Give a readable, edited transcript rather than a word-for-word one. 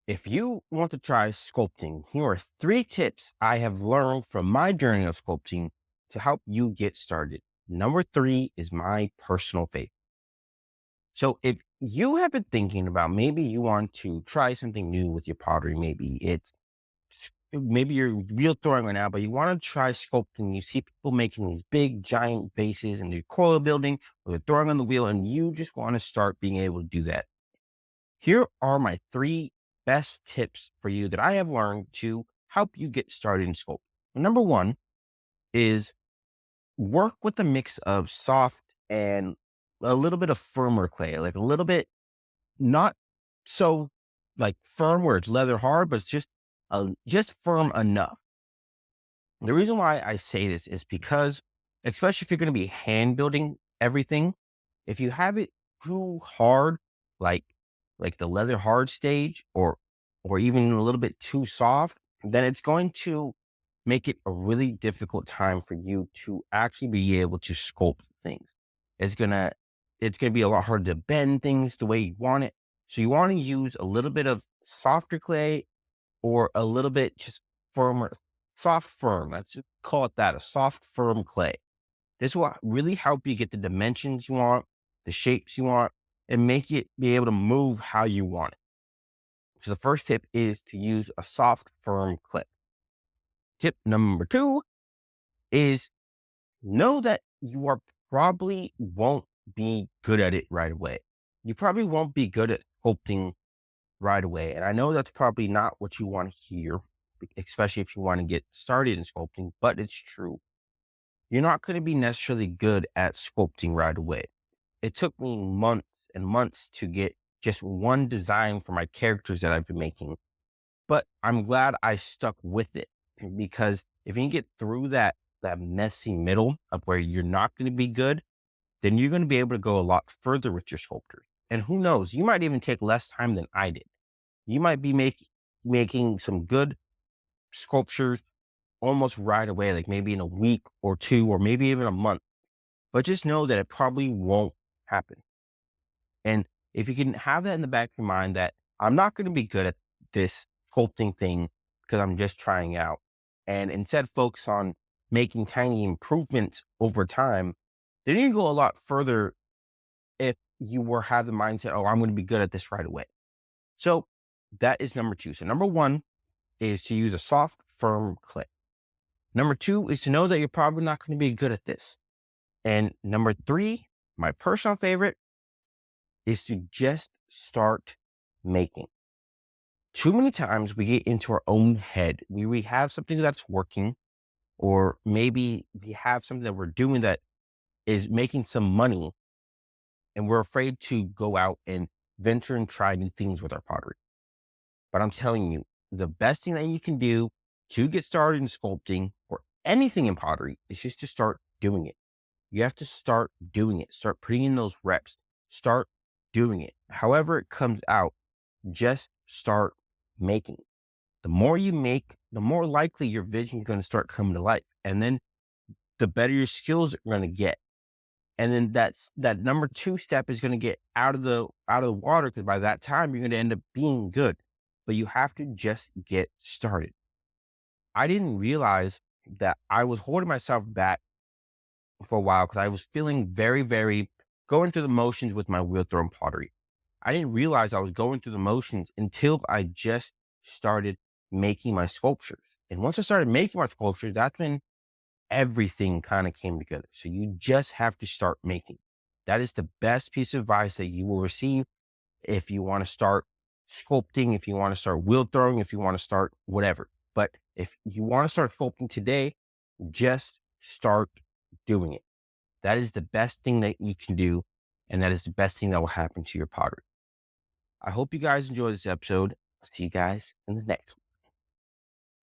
If you want to try sculpting, here are 3 tips I have learned from my journey of sculpting to help you get started. Number 3 is my personal favorite. So if you have been thinking about maybe you want to try something new with your pottery, maybe you're wheel throwing right now, but you want to try sculpting. You see people making these big giant bases and they're coil building or they're throwing on the wheel, and you just want to start being able to do that. Here are my 3 best tips for you that I have learned to help you get started in sculpting. Number 1 is work with a mix of soft and a little bit of firmer clay, like a little bit not so like firm where it's leather hard, but it's just firm enough. The reason why I say this is because, especially if you're going to be hand building everything, if you have it too hard, like the leather hard stage, or even a little bit too soft, then it's going to make it a really difficult time for you to actually be able to sculpt things. It's gonna it's gonna be a lot harder to bend things the way you want it. So you want to use a little bit of softer clay or a little bit just firmer, soft firm. Let's just call it that, a soft firm clay. This will really help you get the dimensions you want, the shapes you want, and make it be able to move how you want it. So the first tip is to use a soft, firm clay. Tip number 2 is know that you are probably won't be good at it right away. You probably won't be good at sculpting right away. And I know that's probably not what you want to hear, especially if you want to get started in sculpting, but it's true. You're not going to be necessarily good at sculpting right away. It took me months and months to get just one design for my characters that I've been making, but I'm glad I stuck with it because if you can get through that messy middle of where you're not going to be good, then you're going to be able to go a lot further with your sculptures. And who knows, you might even take less time than I did. You might be making some good sculptures almost right away, like maybe in a week or 2, or maybe even a month. But just know that it probably won't happen. And if you can have that in the back of your mind that I'm not going to be good at this sculpting thing because I'm just trying out, and instead focus on making tiny improvements over time, then you can go a lot further if you were have the mindset, oh, I'm going to be good at this right away. So that is number 2. So number 1 is to use a soft, firm clay. Number 2 is to know that you're probably not going to be good at this. And number 3, my personal favorite, is to just start making. Too many times we get into our own head. We have something that's working, or maybe we have something that we're doing that is making some money, and we're afraid to go out and venture and try new things with our pottery. But I'm telling you, the best thing that you can do to get started in sculpting or anything in pottery is just to start doing it. You have to start doing it, start putting in those reps, start doing it. However it comes out, just start making. The more you make, the more likely your vision is going to start coming to life. And then the better your skills are going to get. And then that number 2 step is going to get out of the water, because by that time you're going to end up being good. But you have to just get started. I didn't realize that I was holding myself back for a while because I was feeling very, very going through the motions with my wheel thrown pottery. I didn't realize I was going through the motions until I just started making my sculptures. And once I started making my sculptures, that's when everything kind of came together. So you just have to start making. That is the best piece of advice that you will receive if you want to start sculpting, if you want to start wheel throwing, if you want to start whatever. But if you want to start sculpting today, just start doing it. That is the best thing that you can do. And that is the best thing that will happen to your pottery. I hope you guys enjoyed this episode. I'll see you guys in the next one.